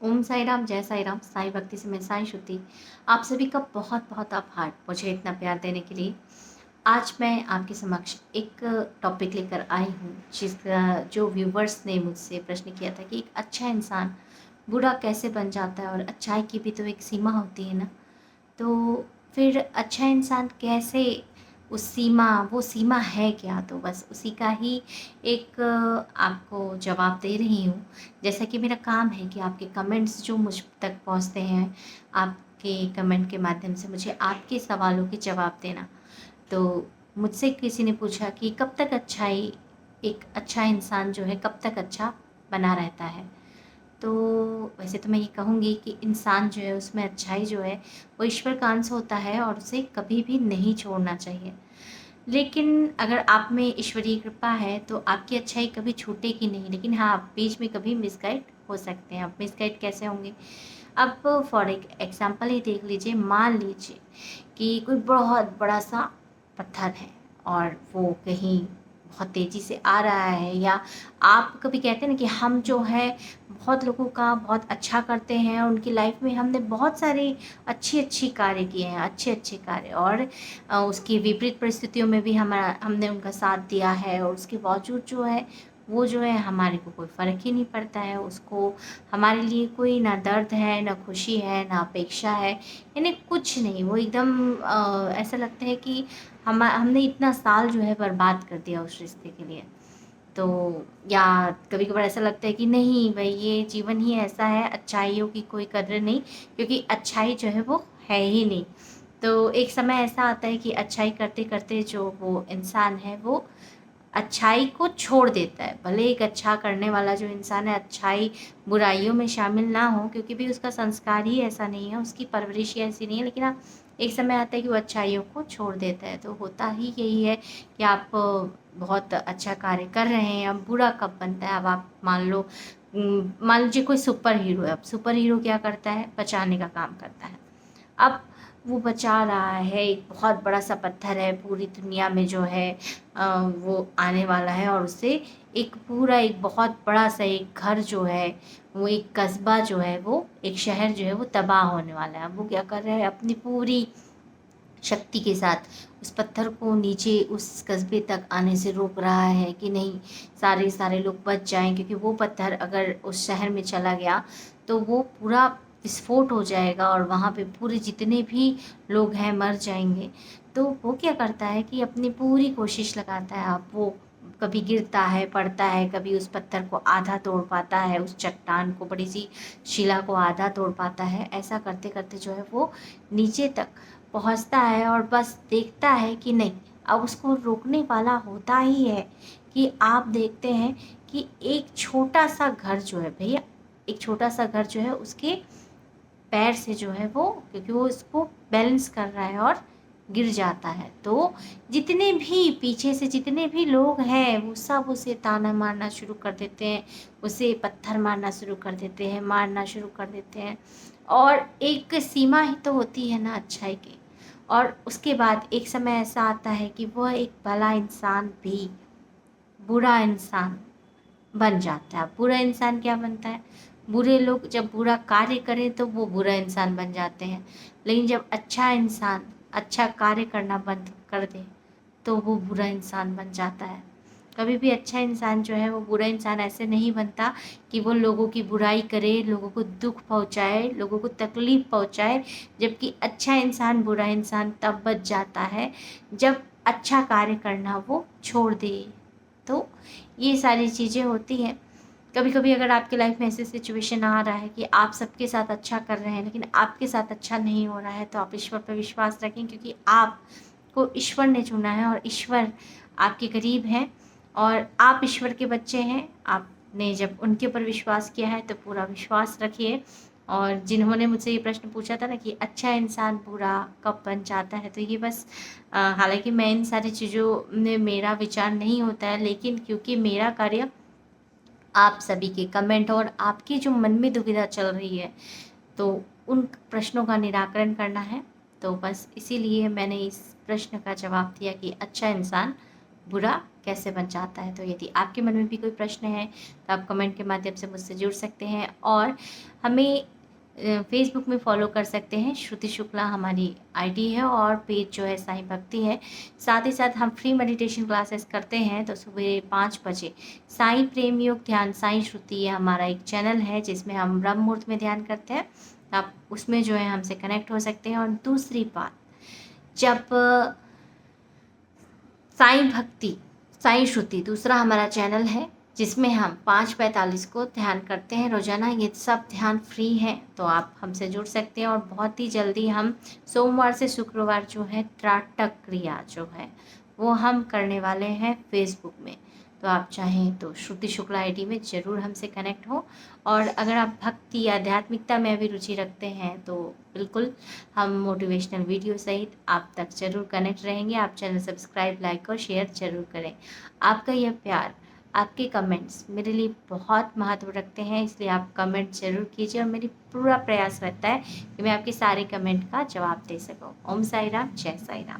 ओम साई राम, जय साई राम, साई भक्ति से मैं साई श्रुति। आप सभी का बहुत बहुत आभार मुझे इतना प्यार देने के लिए। आज मैं आपके समक्ष एक टॉपिक लेकर आई हूँ जिसका जो व्यूवर्स ने मुझसे प्रश्न किया था कि एक अच्छा इंसान बुरा कैसे बन जाता है और अच्छाई की भी तो एक सीमा होती है ना। तो फिर अच्छा इंसान कैसे उस सीमा वो सीमा है क्या, तो बस उसी का ही एक आपको जवाब दे रही हूँ। जैसा कि मेरा काम है कि आपके कमेंट्स जो मुझ तक पहुँचते हैं, आपके कमेंट के माध्यम से मुझे आपके सवालों के जवाब देना। तो मुझसे किसी ने पूछा कि कब तक अच्छाई एक अच्छा इंसान जो है कब तक अच्छा बना रहता है। तो वैसे तो मैं ये कहूँगी कि इंसान जो है उसमें अच्छाई जो है वो ईश्वर का अंश होता है और उसे कभी भी नहीं छोड़ना चाहिए। लेकिन अगर आप में ईश्वरीय कृपा है तो आपकी अच्छाई कभी छूटेगी नहीं, लेकिन हाँ, आप बीच में कभी मिसगाइड हो सकते हैं। आप मिसगाइड कैसे होंगे? अब फॉर एक एग्ज़ाम्पल ही देख लीजिए, मान लीजिए कि कोई बहुत बड़ा-सा पत्थर है और वो कहीं बहुत तेज़ी से आ रहा है, या आप कभी कहते हैं ना कि हम जो है बहुत लोगों का बहुत अच्छा करते हैं और उनकी लाइफ में हमने बहुत सारे अच्छी-अच्छी कार्य किए हैं, अच्छे-अच्छे कार्य, और उसकी विपरीत परिस्थितियों में भी हमने उनका साथ दिया है और उसके बावजूद जो है वो जो है हमारे को कोई फ़र्क ही नहीं पड़ता है। उसको हमारे लिए कोई ना दर्द है, ना खुशी है, ना अपेक्षा है, यानी कुछ नहीं। वो एकदम ऐसा लगता है कि हमने इतना साल जो है बर्बाद कर दिया उस रिश्ते के लिए। तो या कभी-कभार ऐसा लगता है कि नहीं भई, ये जीवन ही ऐसा है, अच्छाइयों की कोई कदर नहीं, क्योंकि अच्छाई जो है वो है ही नहीं। तो एक समय ऐसा आता है कि अच्छाई करते-करते जो वो इंसान है वो अच्छाई को छोड़ देता है। भले एक अच्छा करने वाला जो इंसान है अच्छाई बुराइयों में शामिल ना हो, क्योंकि भी उसका संस्कार ही ऐसा नहीं है, उसकी परवरिश ही ऐसी नहीं है, लेकिन हाँ, एक समय आता है कि वो अच्छाइयों को छोड़ देता है। तो होता ही यही है कि आप बहुत अच्छा कार्य कर रहे हैं, अब बुरा कब बनता है? अब आप मान लीजिए कोई सुपर हीरो है, अब सुपर हीरो क्या करता है? बचाने का काम करता है। अब वो बचा रहा है, एक बहुत बड़ा-सा पत्थर है, पूरी दुनिया में जो है वो आने वाला है और उससे एक पूरा एक बहुत बड़ा-सा एक घर जो है, वो एक कस्बा जो है, वो एक शहर जो है वो तबाह होने वाला है। अब वो क्या कर रहा है, अपनी पूरी शक्ति के साथ उस पत्थर को नीचे उस कस्बे तक आने से रोक रहा है कि नहीं, सारे लोग बच जाएँ, क्योंकि वो पत्थर अगर उस शहर में चला गया तो वो पूरा विस्फोट हो जाएगा और वहाँ पे पूरे जितने भी लोग हैं मर जाएँगे। तो वो क्या करता है कि अपनी पूरी कोशिश लगाता है। अब वो कभी गिरता है, पड़ता है, कभी उस पत्थर को आधा तोड़ पाता है, उस चट्टान को, बड़ी-सी शिला को आधा तोड़ पाता है। ऐसा करते-करते जो है वो नीचे तक पहुँचता है और बस देखता है कि नहीं, अब उसको रोकने वाला होता ही है कि आप देखते हैं कि एक छोटा-सा घर जो है भैया, एक छोटा-सा घर जो है उसके पैर से जो है वो, क्योंकि वो इसको बैलेंस कर रहा है और गिर जाता है। तो जितने भी पीछे से जितने भी लोग हैं वो सब उसे ताना मारना शुरू कर देते हैं, उसे पत्थर मारना शुरू कर देते हैं, मारना शुरू कर देते हैं। और एक सीमा ही तो होती है ना अच्छाई की। और उसके बाद एक समय ऐसा आता है कि वह एक भला इंसान भी बुरा इंसान बन जाता है। बुरा इंसान क्या बनता है? बुरे लोग जब बुरा कार्य करें तो वो बुरा इंसान बन जाते हैं। लेकिन जब अच्छा इंसान अच्छा कार्य करना बंद कर दे तो वो बुरा इंसान बन जाता है। कभी भी अच्छा इंसान जो है वो बुरा इंसान ऐसे नहीं बनता कि वो लोगों की बुराई करे, लोगों को दुःख पहुँचाए, लोगों को तकलीफ़ पहुँचाए। जबकि अच्छा इंसान बुरा इंसान तब बच जाता है जब अच्छा कार्य करना वो छोड़ दे। तो ये सारी चीज़ें होती हैं। कभी-कभी अगर आपकी लाइफ में ऐसी सिचुएशन आ रहा है कि आप सबके साथ अच्छा कर रहे हैं, लेकिन आपके साथ अच्छा नहीं हो रहा है, तो आप ईश्वर पे विश्वास रखें, क्योंकि आपको ईश्वर ने चुना है और ईश्वर आपके करीब हैं और आप ईश्वर के बच्चे हैं। आपने जब उनके ऊपर विश्वास किया है, तो पूरा विश्वास रखिए। और जिन्होंने मुझसे ये प्रश्न पूछा था ना कि अच्छा इंसान बुरा कब बन जाता है, तो ये बस हालाँकि मैं इन सारी चीज़ों में मेरा विचार नहीं होता है, लेकिन क्योंकि मेरा कार्य आप सभी के कमेंट और आपकी जो मन में दुविधा चल रही है, तो उन प्रश्नों का निराकरण करना है। तो बस इसीलिए मैंने इस प्रश्न का जवाब दिया कि अच्छा इंसान बुरा कैसे बन जाता है। तो यदि आपके मन में भी कोई प्रश्न है तो आप कमेंट के माध्यम से मुझसे जुड़ सकते हैं और हमें फेसबुक में फॉलो कर सकते हैं। श्रुति शुक्ला हमारी आईडी है और पेज जो है साईं भक्ति है। साथ ही साथ हम फ्री मेडिटेशन क्लासेस करते हैं, तो सुबह 5 बजे साईं प्रेम योग ध्यान साईं श्रुति, ये हमारा एक चैनल है जिसमें हम ब्रह्म मुहूर्त में ध्यान करते हैं। आप उसमें जो है हमसे कनेक्ट हो सकते हैं। और दूसरी बात, जब साईं भक्ति साईं श्रुति दूसरा हमारा चैनल है जिसमें हम 5:45 को ध्यान करते हैं रोजाना। ये सब ध्यान फ्री है, तो आप हमसे जुड़ सकते हैं। और बहुत ही जल्दी हम सोमवार से शुक्रवार जो है त्राटक क्रिया जो है वो हम करने वाले हैं फेसबुक में। तो आप चाहें तो श्रुति शुक्ला आईडी में ज़रूर हमसे कनेक्ट हो। और अगर आप भक्ति या आध्यात्मिकता में भी रुचि रखते हैं तो बिल्कुल हम मोटिवेशनल वीडियो सहित आप तक ज़रूर कनेक्ट रहेंगे। आप चैनल सब्सक्राइब, लाइक और शेयर ज़रूर करें। आपका यह प्यार, आपके कमेंट्स मेरे लिए बहुत महत्व रखते हैं, इसलिए आप कमेंट ज़रूर कीजिए और मेरी पूरा प्रयास रहता है कि मैं आपके सारे कमेंट का जवाब दे सकूं। ओम साई राम, जय साई राम।